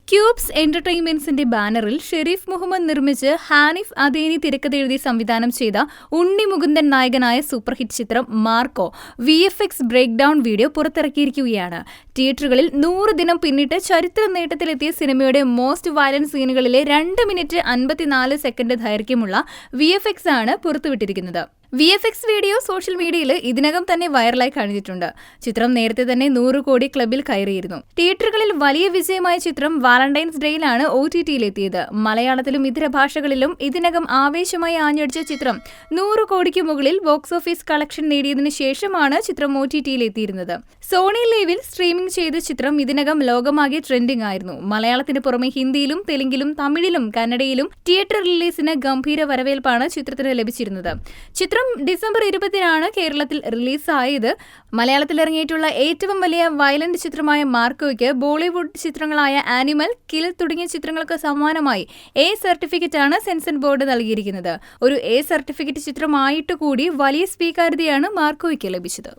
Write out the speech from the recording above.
Cubes എന്റർടൈൻമെന്റ്സിന്റെ ബാനറിൽ ഷെരീഫ് മുഹമ്മദ് നിർമ്മിച്ച് ഹാനിഫ് അദേനി തിരക്കഥയെഴുതി സംവിധാനം ചെയ്ത ഉണ്ണി മുകുന്ദൻ നായകനായ സൂപ്പർഹിറ്റ് ചിത്രം Marco VFX breakdown video പുറത്തിറക്കിയിരിക്കുകയാണ്. തിയേറ്ററുകളിൽ 100 ദിനം പിന്നിട്ട് ചരിത്ര നേട്ടത്തിലെത്തിയ സിനിമയുടെ മോസ്റ്റ് വയലന്റ് സീനുകളിലെ 2 മിനിറ്റ് 54 സെക്കൻഡ് ദൈർഘ്യമുള്ള VFX ആണ് പുറത്തുവിട്ടിരിക്കുന്നത്. VFX വീഡിയോ സോഷ്യൽ മീഡിയയിൽ ഇതിനകം തന്നെ വൈറലായി കഴിഞ്ഞിട്ടുണ്ട്. ചിത്രം നേരത്തെ തന്നെ 100 കോടി ക്ലബിൽ കയറിയിരുന്നു. തിയേറ്ററുകളിൽ വലിയ വിജയമായ ചിത്രം വാലന്റൈൻസ് ഡേയിലാണ് OTT-യിലെത്തിയത്. മലയാളത്തിലും ഇതര ഭാഷകളിലും ഇതിനകം ആവേശമായി ആഞ്ഞടിച്ച ചിത്രം 100 കോടിക്ക് മുകളിൽ ബോക്സ് ഓഫീസ് കളക്ഷൻ നേടിയതിനു ശേഷമാണ് ചിത്രം OTT-യിലെത്തിയിരുന്നത്. സോണി ലൈവിൽ സ്ട്രീമിംഗ് ചെയ്ത ചിത്രം ഇതിനകം ലോകമാകെ ട്രെൻഡിംഗ് ആയിരുന്നു. മലയാളത്തിന് പുറമെ ഹിന്ദിയിലും തെലുങ്കിലും തമിഴിലും കന്നഡയിലും തിയേറ്റർ റിലീസിന് ഗംഭീര വരവേൽപ്പാണ് ചിത്രത്തിന് ലഭിച്ചിരുന്നത്. ചിത്രം ഡിസംബർ 20-നാണ് കേരളത്തിൽ റിലീസായത്. മലയാളത്തിൽ ഇറങ്ങിയിട്ടുള്ള ഏറ്റവും വലിയ വയലന്റ് ചിത്രമായ മാർക്കോയ്ക്ക് ബോളിവുഡ് ചിത്രങ്ങളായ ആനിമൽ, കിൽ തുടങ്ങിയ ചിത്രങ്ങൾക്ക് സമാനമായി A സർട്ടിഫിക്കറ്റാണ് സെൻസർ ബോർഡ് നൽകിയിരിക്കുന്നത്. ഒരു A സർട്ടിഫിക്കറ്റ് ചിത്രമായിട്ട് കൂടി വലിയ സ്വീകാര്യതയാണ് മാർക്കോയ്ക്ക് ലഭിച്ചത്.